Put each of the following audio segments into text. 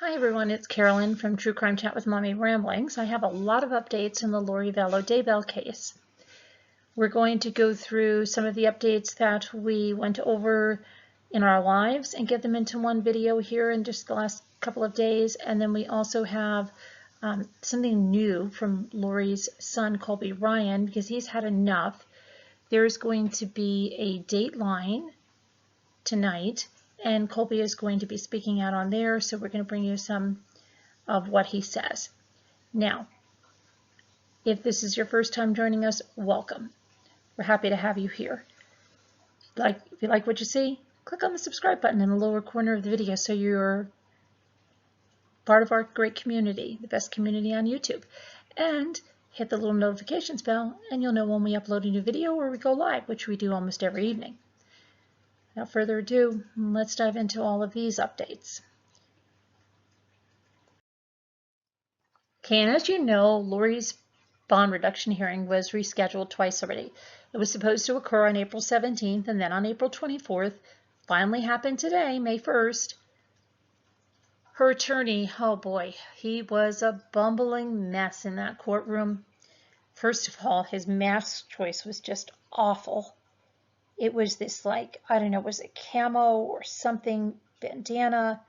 Hi everyone, it's Carolyn from True Crime Chat with Mommy Ramblings. I have a lot of updates in the Lori Vallow Daybell case. We're going to go through some of the updates that we went over in our lives and get them into one video here in just the last couple of days. And then we also have something new from Lori's son, Colby Ryan, because he's had enough. There's going to be a Dateline tonight, and Colby is going to be speaking out on there, so we're going to bring you some of what he says. Now, if this is your first time joining us, welcome. We're happy to have you here. If you like what you see, click on the subscribe button in the lower corner of the video so you're part of our great community, the best community on YouTube. And hit the little notifications bell and you'll know when we upload a new video or we go live, which we do almost every evening. Without further ado, let's dive into all of these updates. Okay, and as you know, Lori's bond reduction hearing was rescheduled twice already. It was supposed to occur on April 17th and then on April 24th. Finally happened today, May 1st. Her attorney, oh boy, he was a bumbling mess in that courtroom. First of all, his mask choice was just awful. It was this, like, I don't know, was it camo or something, bandana?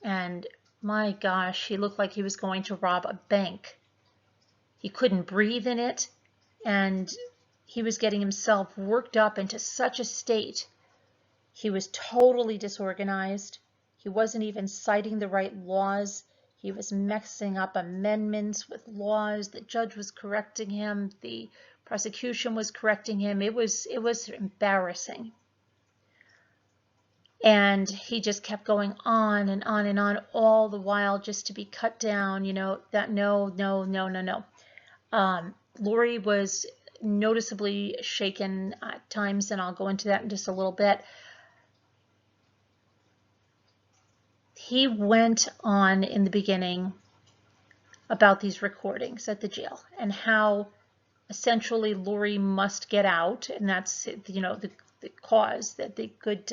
And my gosh, he looked like he was going to rob a bank. He couldn't breathe in it, and he was getting himself worked up into such a state. He was totally disorganized. He wasn't even citing the right laws. He was messing up amendments with laws. The judge was correcting him. The prosecution was correcting him. It was embarrassing. And he just kept going on and on and on, all the while just to be cut down, you know, that no. Lori was noticeably shaken at times, and I'll go into that in just a little bit. He went on in the beginning about these recordings at the jail and how essentially Lori must get out, and that's, you know, the cause that the good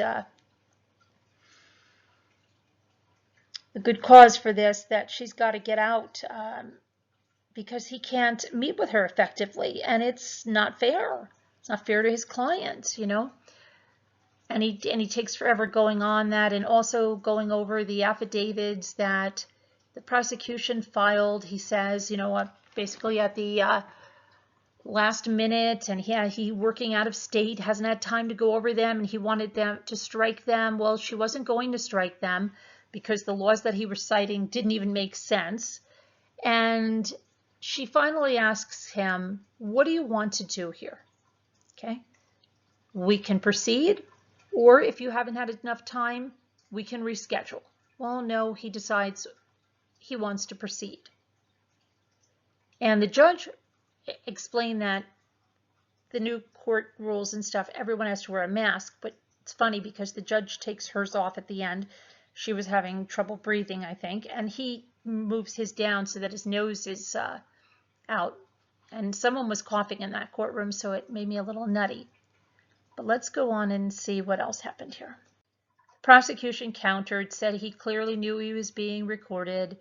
cause for this, that she's got to get out because he can't meet with her effectively, and it's not fair. It's not fair to his clients, you know. And he takes forever going on that, and also going over the affidavits that the prosecution filed. He says, you know, basically at the last minute, and he working out of state, hasn't had time to go over them, and he wanted them to strike them. Well, she wasn't going to strike them because the laws that he was citing didn't even make sense. And she finally asks him, what do you want to do here? Okay, we can proceed, or if you haven't had enough time, we can reschedule. Well, no, he decides he wants to proceed. And the judge explained that the new court rules and stuff, everyone has to wear a mask, but it's funny because the judge takes hers off at the end. She was having trouble breathing, I think, and he moves his down so that his nose is out. And someone was coughing in that courtroom, so it made me a little nutty. But let's go on and see what else happened here. The prosecution countered, said he clearly knew he was being recorded.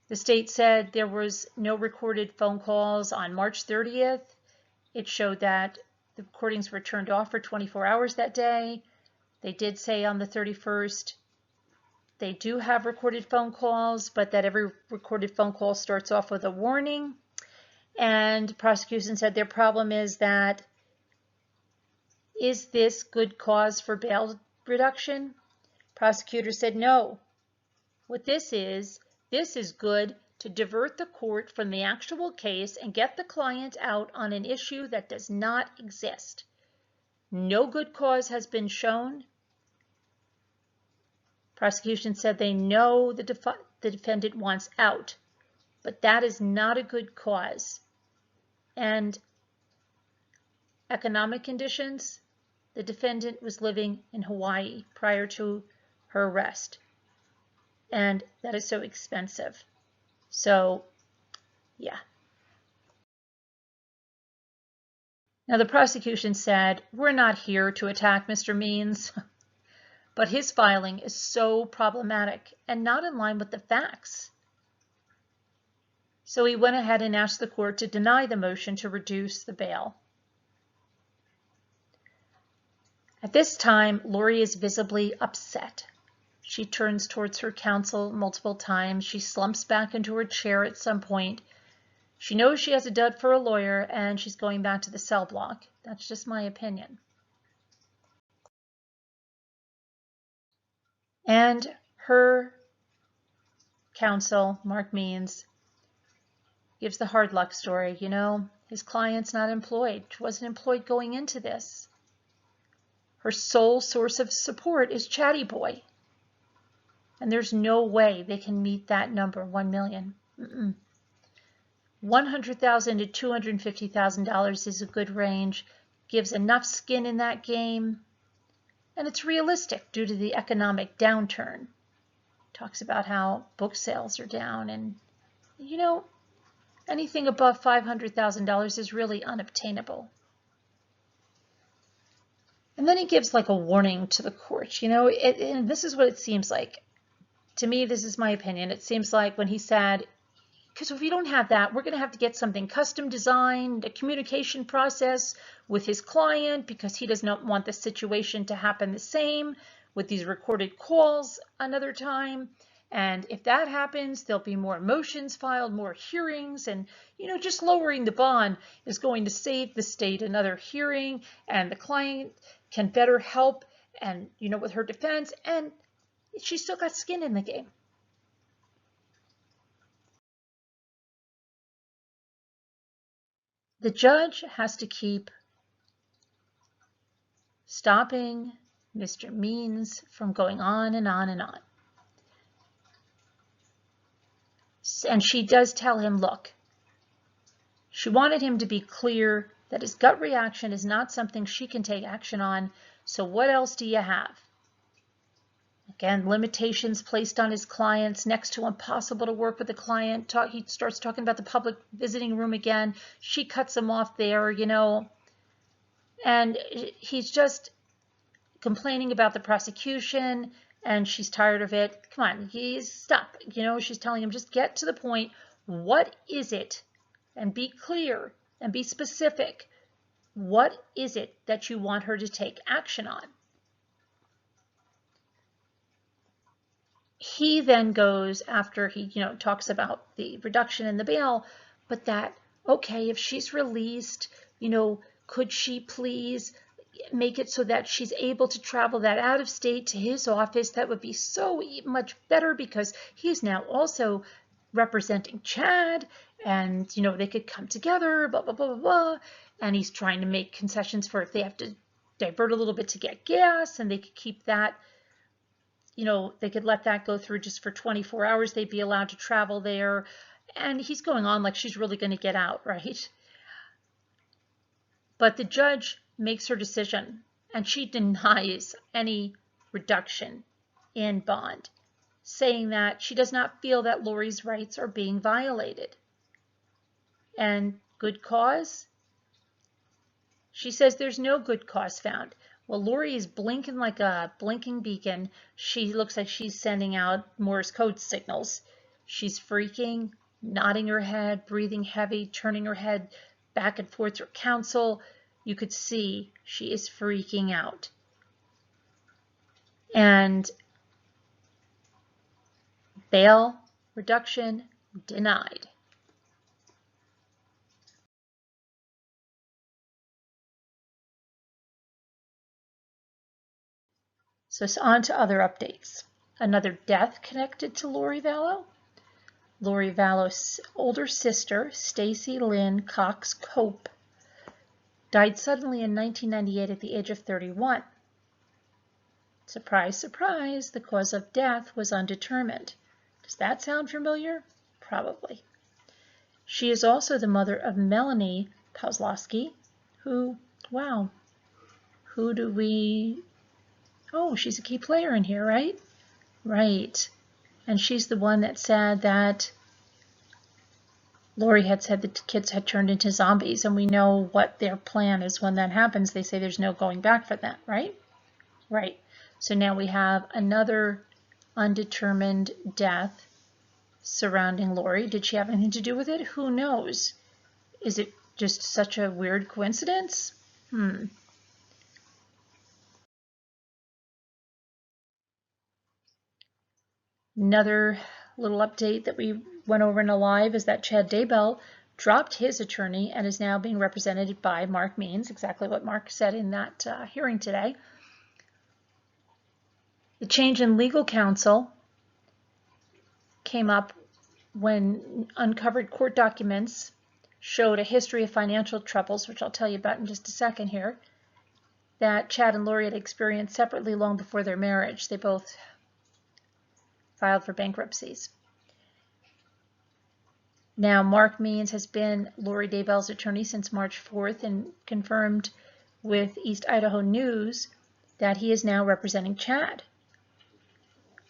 The state said there was no recorded phone calls on March 30th. It showed that the recordings were turned off for 24 hours that day. They did say on the 31st they do have recorded phone calls, but that every recorded phone call starts off with a warning. And the prosecution said their problem is that, is this good cause for bail reduction? Prosecutor said no. What this is good to divert the court from the actual case and get the client out on an issue that does not exist. No good cause has been shown. Prosecution said they know the defendant wants out, but that is not a good cause. And economic conditions, the defendant was living in Hawaii prior to her arrest, and that is so expensive. So, yeah. Now, the prosecution said, we're not here to attack Mr. Means. But his filing is so problematic and not in line with the facts. So he went ahead and asked the court to deny the motion to reduce the bail. At this time, Lori is visibly upset. She turns towards her counsel multiple times. She slumps back into her chair at some point. She knows she has a dud for a lawyer, and she's going back to the cell block. That's just my opinion. And her counsel, Mark Means, gives the hard luck story. You know, his client's not employed. She wasn't employed going into this. Her sole source of support is Chatty Boy. And there's no way they can meet that number, $1 million. $100,000 to $250,000 is a good range, gives enough skin in that game, and it's realistic due to the economic downturn. Talks about how book sales are down, and you know, anything above $500,000 is really unobtainable. And then he gives like a warning to the court, you know, and this is what it seems like. To me, this is my opinion. It seems like when he said, because if we don't have that, we're going to have to get something custom designed, a communication process with his client, because he does not want the situation to happen the same with these recorded calls another time. And if that happens, there'll be more motions filed, more hearings, and, you know, just lowering the bond is going to save the state another hearing, and the client can better help and, you know, with her defense, and she's still got skin in the game. The judge has to keep stopping Mr. Means from going on and on and on. And she does tell him, look, she wanted him to be clear that his gut reaction is not something she can take action on. So what else do you have? Again, limitations placed on his clients, next to impossible to work with the client. He starts talking about the public visiting room again. She cuts him off there, you know, and he's just complaining about the prosecution, and she's tired of it. Come on, stop. You know, she's telling him, just get to the point. What is it? And be clear and be specific. What is it that you want her to take action on? He then goes after he, you know, talks about the reduction in the bail, but that, okay, if she's released, you know, could she please make it so that she's able to travel that out of state to his office? That would be so much better, because he's now also representing Chad, and, you know, they could come together, blah, blah, blah, blah, blah. And he's trying to make concessions for if they have to divert a little bit to get gas, and they could keep that, you know, they could let that go through just for 24 hours. They'd be allowed to travel there. And he's going on like she's really going to get out, right? But the judge makes her decision, and she denies any reduction in bond, saying that she does not feel that Lori's rights are being violated. And good cause? She says there's no good cause found. Well, Lori is blinking like a blinking beacon. She looks like she's sending out Morse code signals. She's freaking, nodding her head, breathing heavy, turning her head back and forth to her counsel. You could see she is freaking out. And bail reduction denied. So it's on to other updates. Another death connected to Lori Vallow. Lori Vallow's older sister, Stacy Lynn Cox Cope, died suddenly in 1998 at the age of 31. Surprise, surprise, the cause of death was undetermined. Does that sound familiar? Probably. She is also the mother of Melanie Kozlowski, who, wow, who do we... Oh, she's a key player in here, right? Right. And she's the one that said that Lori had said that the kids had turned into zombies, and we know what their plan is when that happens. They say there's no going back for that, right? Right. So now we have another undetermined death surrounding Lori. Did she have anything to do with it? Who knows? Is it just such a weird coincidence? Another little update that we went over in a live is that Chad Daybell dropped his attorney and is now being represented by Mark Means, exactly what Mark said in that hearing today. The change in legal counsel came up when uncovered court documents showed a history of financial troubles, which I'll tell you about in just a second here, that Chad and Lori had experienced separately long before their marriage. They both filed for bankruptcies. Now, Mark Means has been Lori Daybell's attorney since March 4th and confirmed with East Idaho News that he is now representing Chad.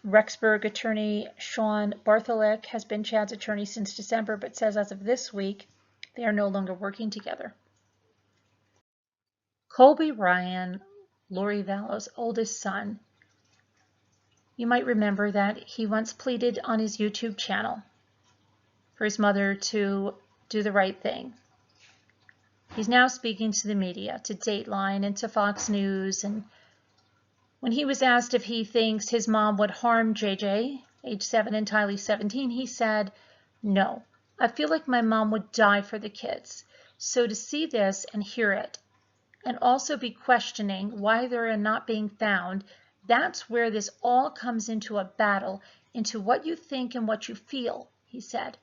Rexburg attorney Sean Bartholek has been Chad's attorney since December, but says as of this week, they are no longer working together. Colby Ryan, Lori Vallow's oldest son, you might remember that he once pleaded on his YouTube channel for his mother to do the right thing. He's now speaking to the media, to Dateline and to Fox News, and when he was asked if he thinks his mom would harm JJ, age 7, and Tylee, 17, he said, "No, I feel like my mom would die for the kids. So to see this and hear it, and also be questioning why they're not being found, that's where this all comes into a battle, into what you think and what you feel," he said.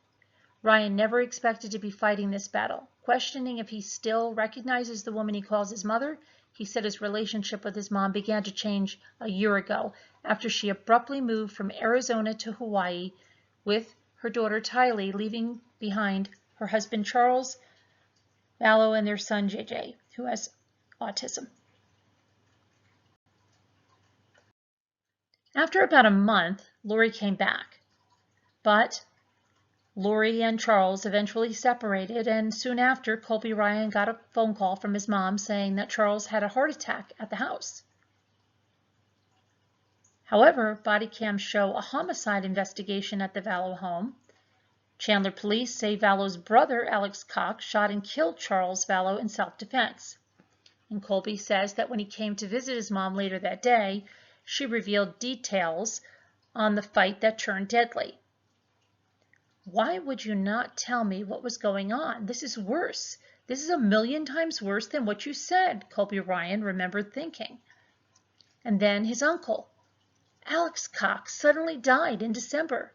Ryan never expected to be fighting this battle. Questioning if he still recognizes the woman he calls his mother, he said his relationship with his mom began to change a year ago after she abruptly moved from Arizona to Hawaii with her daughter Tylee, leaving behind her husband Charles Vallow and their son JJ, who has autism. After about a month, Lori came back, but Lori and Charles eventually separated, and soon after, Colby Ryan got a phone call from his mom saying that Charles had a heart attack at the house. However, body cams show a homicide investigation at the Vallow home. Chandler police say Vallow's brother, Alex Cox, shot and killed Charles Vallow in self-defense. And Colby says that when he came to visit his mom later that day, she revealed details on the fight that turned deadly. "Why would you not tell me what was going on? This is worse. This is 1,000,000 times worse than what you said," Colby Ryan remembered thinking. And then his uncle, Alex Cox, suddenly died in December.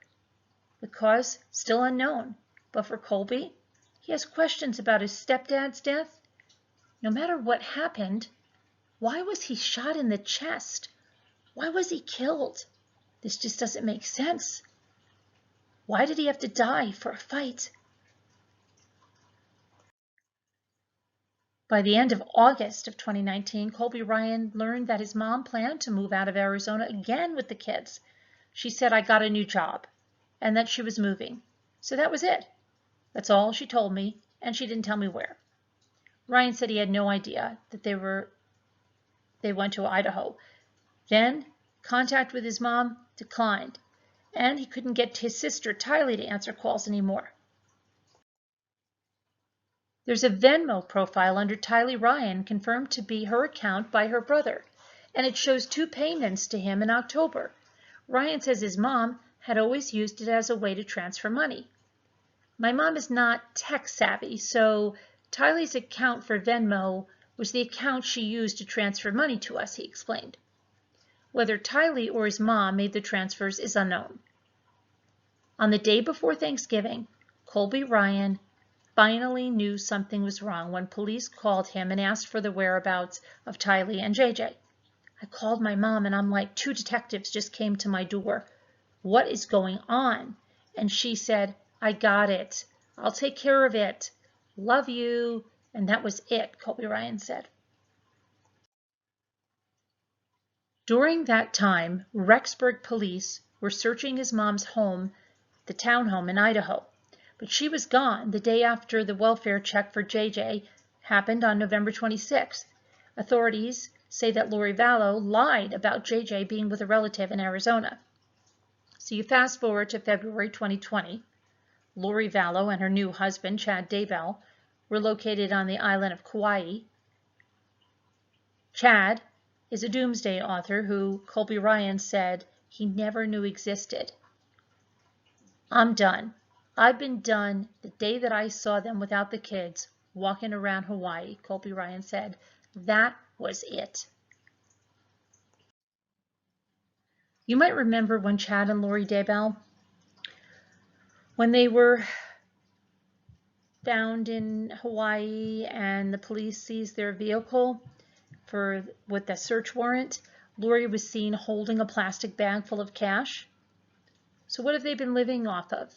The cause still unknown, but for Colby, he has questions about his stepdad's death. No matter what happened, why was he shot in the chest? Why was he killed? This just doesn't make sense. Why did he have to die for a fight? By the end of August of 2019, Colby Ryan learned that his mom planned to move out of Arizona again with the kids. She said, "I got a new job," and that she was moving. So that was it. That's all she told me, and she didn't tell me where. Ryan said he had no idea that they went to Idaho. Then contact with his mom declined, and he couldn't get his sister Tylee to answer calls anymore. There's a Venmo profile under Tylee Ryan confirmed to be her account by her brother, and it shows 2 payments to him in October. Ryan says his mom had always used it as a way to transfer money. "My mom is not tech savvy, so Tylee's account for Venmo was the account she used to transfer money to us," he explained. Whether Tylee or his mom made the transfers is unknown. On the day before Thanksgiving, Colby Ryan finally knew something was wrong when police called him and asked for the whereabouts of Tylee and JJ. "I called my mom and I'm like, 2 detectives just came to my door. What is going on?" And she said, "I got it. I'll take care of it. Love you." And that was it, Colby Ryan said. During that time, Rexburg police were searching his mom's home, the townhome in Idaho, but she was gone the day after the welfare check for JJ happened on November 26th. Authorities say that Lori Vallow lied about JJ being with a relative in Arizona. So you fast forward to February 2020. Lori Vallow and her new husband, Chad Daybell, were located on the island of Kauai. Chad is a doomsday author who Colby Ryan said he never knew existed. I'm done. I've been done the day that I saw them without the kids walking around Hawaii, Colby Ryan said. That was it. You might remember when Chad and Lori Daybell, when they were found in Hawaii and the police seized their vehicle with the search warrant, Lori was seen holding a plastic bag full of cash. So what have they been living off of?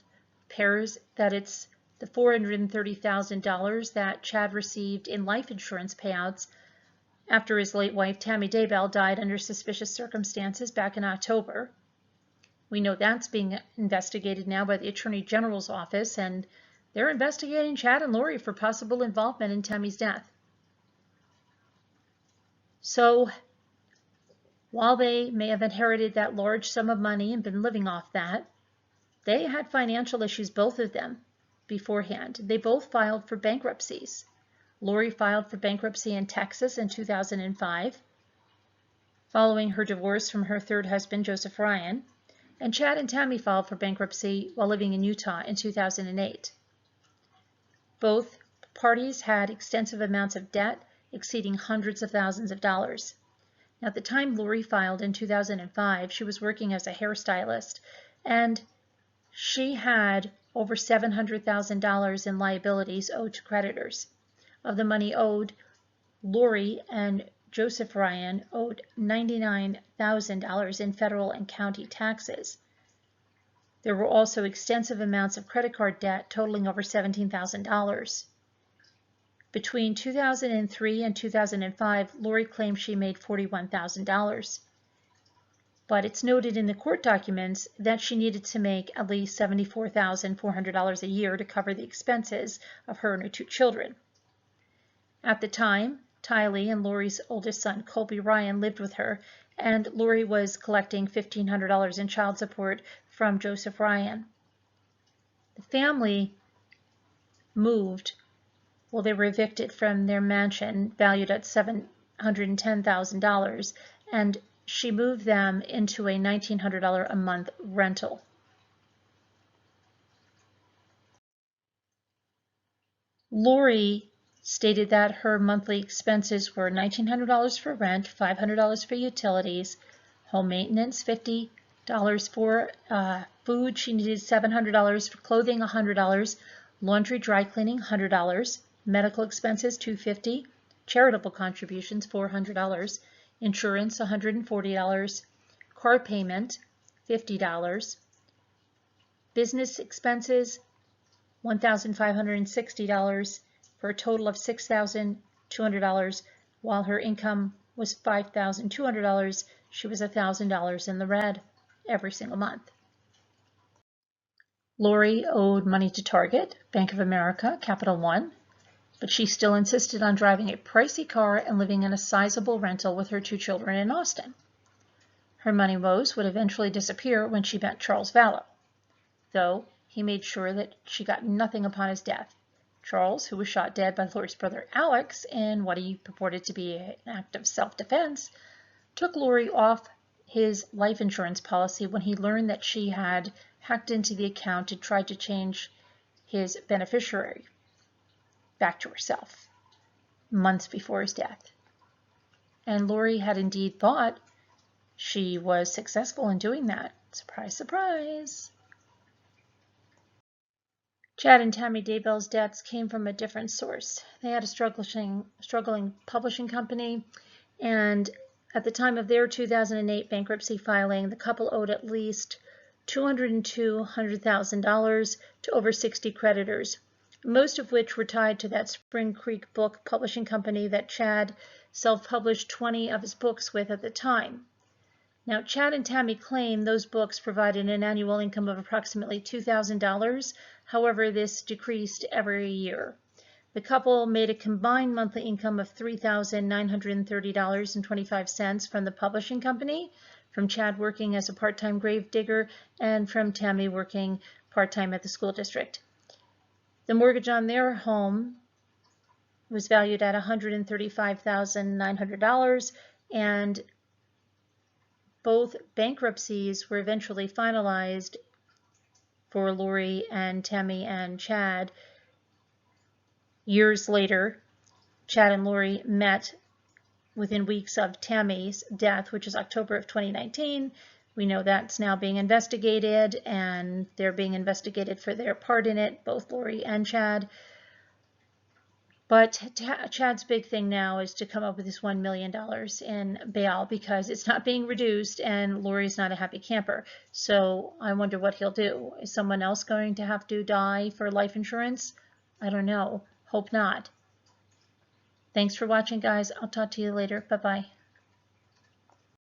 Pairs that it's the $430,000 that Chad received in life insurance payouts after his late wife Tammy Daybell died under suspicious circumstances back in October. We know that's being investigated now by the Attorney General's office, and they're investigating Chad and Lori for possible involvement in Tammy's death. So while they may have inherited that large sum of money and been living off that, they had financial issues, both of them, beforehand. They both filed for bankruptcies. Lori filed for bankruptcy in Texas in 2005, following her divorce from her third husband, Joseph Ryan, and Chad and Tammy filed for bankruptcy while living in Utah in 2008. Both parties had extensive amounts of debt exceeding hundreds of thousands of dollars. Now, at the time Lori filed in 2005, she was working as a hairstylist, and she had over $700,000 in liabilities owed to creditors. Of the money owed, Lori and Joseph Ryan owed $99,000 in federal and county taxes. There were also extensive amounts of credit card debt totaling over $17,000. Between 2003 and 2005, Lori claimed she made $41,000. But it's noted in the court documents that she needed to make at least $74,400 a year to cover the expenses of her and her two children. At the time, Tylee and Lori's oldest son, Colby Ryan, lived with her, and Lori was collecting $1,500 in child support from Joseph Ryan. The family moved, well, they were evicted from their mansion valued at $710,000, and she moved them into a $1,900 a month rental. Lori stated that her monthly expenses were $1,900 for rent, $500 for utilities, home maintenance, $50 for food. She needed $700 for clothing, $100, laundry, dry cleaning, $100, medical expenses, $250, charitable contributions, $400, insurance, $140, car payment, $50, business expenses, $1,560, for a total of $6,200. While her income was $5,200, she was $1,000 in the red every single month. Lori owed money to Target, Bank of America, Capital One, but she still insisted on driving a pricey car and living in a sizable rental with her two children in Austin. Her money woes would eventually disappear when she met Charles Vallow, though he made sure that she got nothing upon his death. Charles, who was shot dead by Lori's brother Alex in what he purported to be an act of self-defense, took Lori off his life insurance policy when he learned that she had hacked into the account and tried to change his beneficiary back to herself months before his death. And Lori had indeed thought she was successful in doing that. Surprise, surprise. Chad and Tammy Daybell's debts came from a different source. They had a struggling publishing company, and at the time of their 2008 bankruptcy filing, the couple owed at least $202,000 to over 60 creditors, most of which were tied to that Spring Creek book publishing company that Chad self-published 20 of his books with at the time. Now, Chad and Tammy claim those books provided an annual income of approximately $2,000. However, this decreased every year. The couple made a combined monthly income of $3,930.25 from the publishing company, from Chad working as a part-time grave digger, and from Tammy working part-time at the school district. The mortgage on their home was valued at $135,900, and both bankruptcies were eventually finalized for Lori and Tammy and Chad. Years later, Chad and Lori met within weeks of Tammy's death, which is October of 2019. We know that's now being investigated, and they're being investigated for their part in it, both Lori and Chad. But Chad's big thing now is to come up with this $1 million in bail, because it's not being reduced and Lori's not a happy camper. So I wonder what he'll do. Is someone else going to have to die for life insurance? I don't know. Hope not. Thanks for watching, guys. I'll talk to you later. Bye-bye.